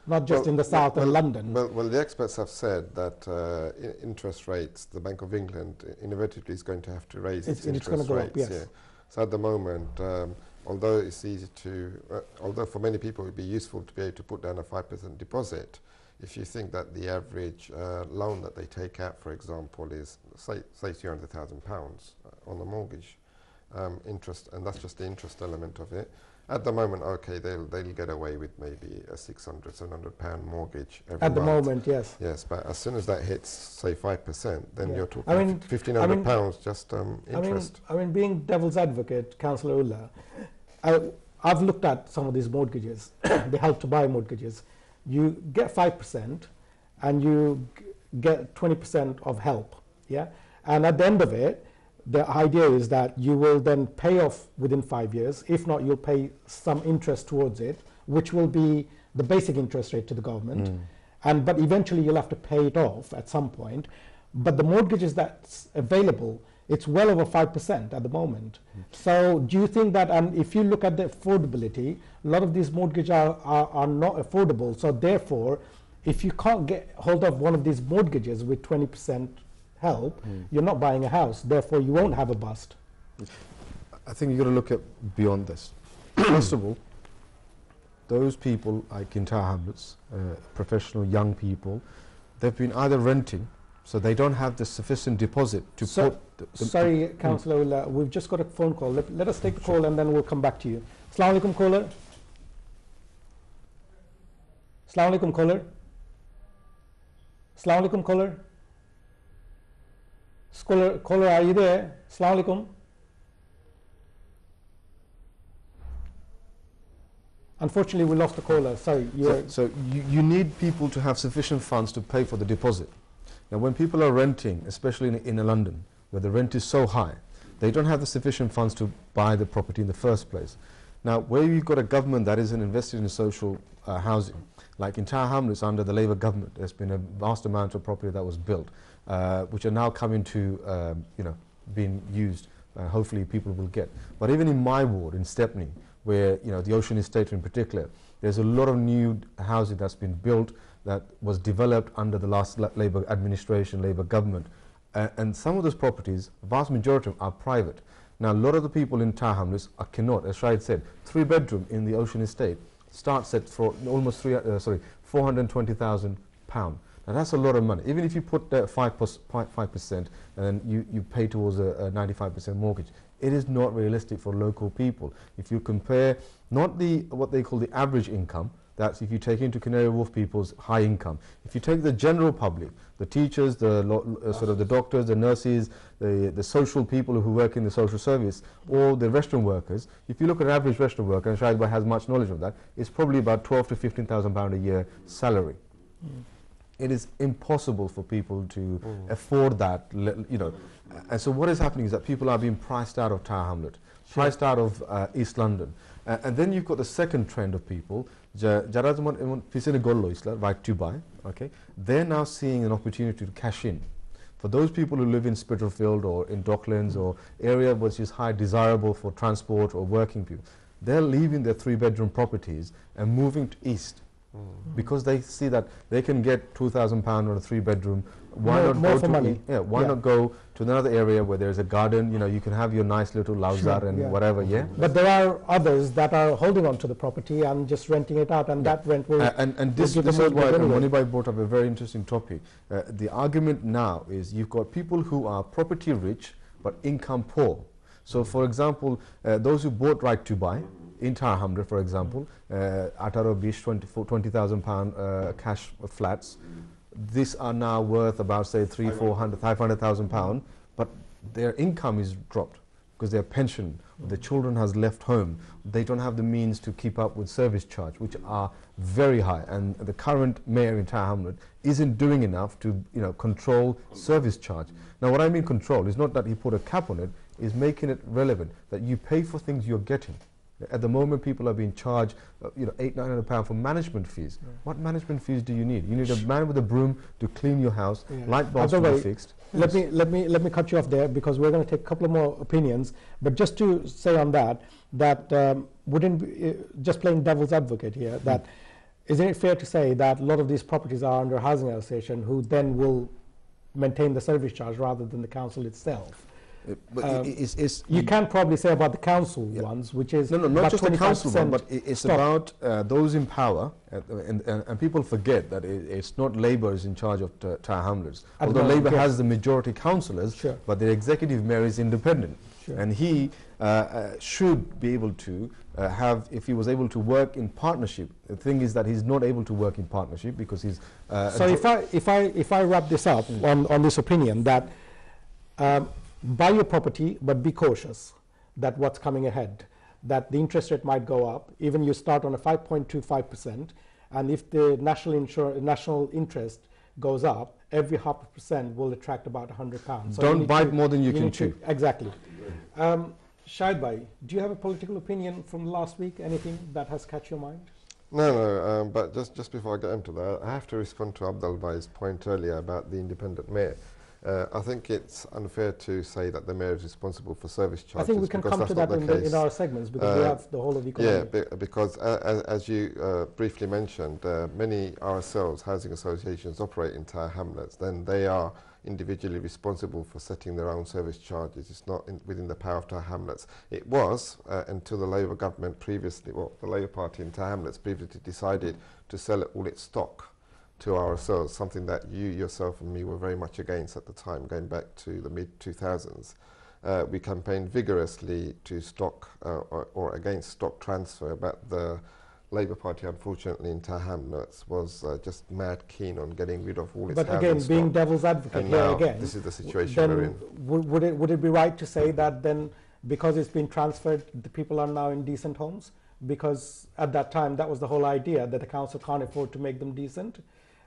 not just in the south and London. Well, the experts have said that interest rates, the Bank of England inevitably is going to have to raise its interest rates. Up, yes. Yeah. So at the moment, although it's easy to, although for many people it would be useful to be able to put down a 5% deposit, if you think that the average loan that they take out, for example, is say £200,000 on the mortgage interest, and that's just the interest element of it. At the moment, okay, they'll get away with maybe a £600–700 mortgage every month. At the moment, yes. Yes, but as soon as that hits, say, 5%, then you're talking £1,500 just interest. I mean, being devil's advocate, Councillor Ullah, I've looked at some of these mortgages, the help to buy mortgages. You get 5% and you get 20% of help, yeah? And at the end of it, the idea is that you will then pay off within 5 years. If not, you'll pay some interest towards it, which will be the basic interest rate to the government. But eventually you'll have to pay it off at some point. But the mortgages that's available, it's well over 5% at the moment. So do you think that, and if you look at the affordability, a lot of these mortgages are not affordable. So therefore, if you can't get hold of one of these mortgages with 20% help, you're not buying a house, therefore you won't have a bust. I think you've got to look at beyond this. First of all, those people like in Tower Hamlets, professional young people, they've been either renting, so they don't have the sufficient deposit to put... Sorry, Councillor, we've just got a phone call. Let us take the call and then we'll come back to you. Assalamu alaikum, caller. Assalamu alaikum, caller. Assalamu alaikum, caller. Caller, are you there? Assalamu alaikum. Unfortunately, we lost the caller. Sorry. So you need people to have sufficient funds to pay for the deposit. Now, when people are renting, especially in London, where the rent is so high, they don't have the sufficient funds to buy the property in the first place. Now, where you've got a government that isn't invested in social housing, like in Tower Hamlets under the Labour government, there's been a vast amount of property that was built, which are now coming to, being used. Hopefully people will get. But even in my ward, in Stepney, where, the Ocean Estate in particular, there's a lot of new housing that's been built that was developed under the last Labour administration, Labour government. And some of those properties, vast majority of them are private. Now, a lot of the people in Tower Hamlets cannot, as Shahid said, 3-bedroom in the Ocean Estate starts at almost £420,000. Now, that's a lot of money. Even if you put 5% and then you pay towards a 95% mortgage, it is not realistic for local people. If you compare not what they call the average income, that's if you take into Canary Wharf people's high income. If you take the general public, the teachers, the doctors, the nurses, the social people who work in the social service, or the restaurant workers, if you look at an average restaurant worker, and Shahid has much knowledge of that, it's probably about £12,000 to £15,000 a year salary. It is impossible for people to afford that, And so what is happening is that people are being priced out of Tower Hamlet, priced out of East London. And then you've got the second trend of people, right to buy, okay? They're now seeing an opportunity to cash in. For those people who live in Spitalfield or in Docklands or area which is high desirable for transport or working people, they're leaving their 3-bedroom properties and moving to East. Because they see that they can get £2,000 on a 3-bedroom. Why not go to another area where there's a garden? You can have your nice little lauzar and whatever. Yeah. But there are others that are holding on to the property and just renting it out, and that rent will. And this is why Monibai brought up a very interesting topic. The argument now is you've got people who are property rich but income poor. So, for example, those who bought right to buy. In Tower Hamlet, for example, Ataro Beach, £20,000 cash flats. These are now worth about, say, £500,000, but their income is dropped because their pension, the children has left home. They don't have the means to keep up with service charge, which are very high. And the current mayor in Tower Hamlet isn't doing enough to, control service charge. Now, what I mean control is not that he put a cap on it, is making it relevant that you pay for things you're getting. At the moment, people are being charged, £800–900 for management fees. What management fees do you need? You need a man with a broom to clean your house, light bulbs to be fixed. Let me cut you off there because we're going to take a couple of more opinions. But just to say on that wouldn't be, just playing devil's advocate here, that isn't it fair to say that a lot of these properties are under housing association who then will maintain the service charge rather than the council itself? You can probably say about the council ones, which is not just the council one, but it's stock. about those in power, and people forget that it's not Labour is in charge of Tower Hamlets. Although Labour has the majority councillors, but the executive mayor is independent, and he should be able to have, if he was able to work in partnership. The thing is that he's not able to work in partnership because he's. So if I wrap this up on this opinion that. Buy your property, but be cautious that what's coming ahead, that the interest rate might go up. Even you start on a 5.25%, and if the national interest goes up, every 0.5% will attract about £100. So don't bite more than you can chew. Exactly. Shahid Bhai, do you have a political opinion from last week? Anything that has catch your mind? No, but just before I get into that, I have to respond to Abdul Bhai's point earlier about the independent mayor. I think it's unfair to say that the mayor is responsible for service charges. I think we can come to that in our segments, because we have the whole of the economy. Yeah, because as you briefly mentioned, many RSLs, housing associations, operate in Tower Hamlets. Then they are individually responsible for setting their own service charges. It's not within the power of Tower Hamlets. It was until the Labour government previously, well, the Labour Party in Tower Hamlets previously decided to sell all its stock to ourselves, something that you yourself and me were very much against at the time, going back to the mid-2000s. We campaigned vigorously to stop or against stock transfer, but the Labour Party, unfortunately, in Tower Hamlets was just mad keen on getting rid of all its housing stock. But again, being devil's advocate here again, this is the situation we're in. Would it be right to say that then, because it's been transferred, the people are now in decent homes? Because at that time, that was the whole idea, that the council can't afford to make them decent.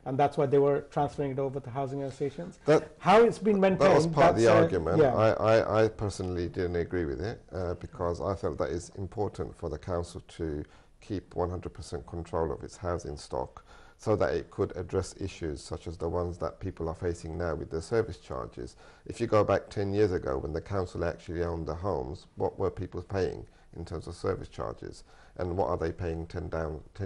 And that's why they were transferring it over to housing associations. How it's been maintained. That was part of the argument. I personally didn't agree with it because I felt that it's important for the council to keep 100% control of its housing stock so that it could address issues such as the ones that people are facing now with their service charges. If you go back 10 years ago when the council actually owned the homes, what were people paying in terms of service charges? And what are they paying 10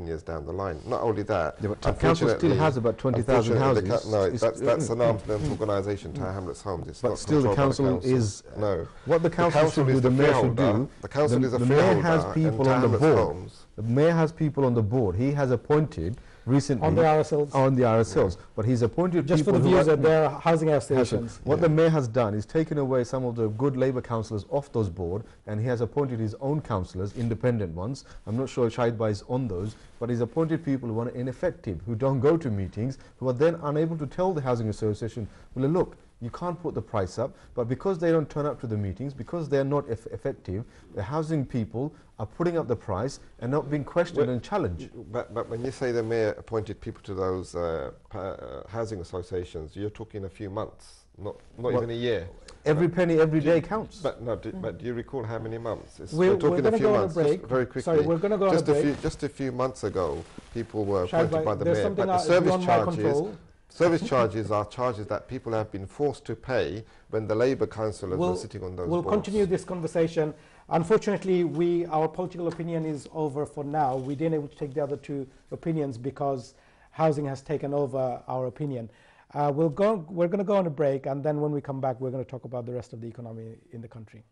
years down the line? Not only that, but the council still has about 20,000 houses. No, that's an arm's length organisation, Tower Hamlets Homes. It's but not still the council is... No. What the council should do, the mayor should do... The council is a freeholder. The mayor has people on the board. The mayor has people on the board. He has appointed recently on the RSLs. But he's appointed just people for the views that they're housing associations. What the mayor has done is taken away some of the good Labour councillors off those board, and he has appointed his own councillors, independent ones. I'm not sure Shahid Bhai is on those, but he's appointed people who are ineffective, who don't go to meetings, who are then unable to tell the housing association, well, look, you can't put the price up, but because they don't turn up to the meetings, because they're not effective, the housing people are putting up the price and not being questioned and challenged. But when you say the mayor appointed people to those housing associations, you're talking a few months, not even a year. Every penny, every day counts. But do you recall how many months? We're talking a few months. Just very quickly. Sorry, we're going to go on a break. Just a few months ago, people were appointed by the mayor. But the service charges. Service charges are charges that people have been forced to pay when the Labour councillors were sitting on those boards. We'll continue this conversation. Unfortunately, our political opinion is over for now. We didn't able to take the other two opinions because housing has taken over our opinion. We're going to go on a break, and then when we come back, we're going to talk about the rest of the economy in the country.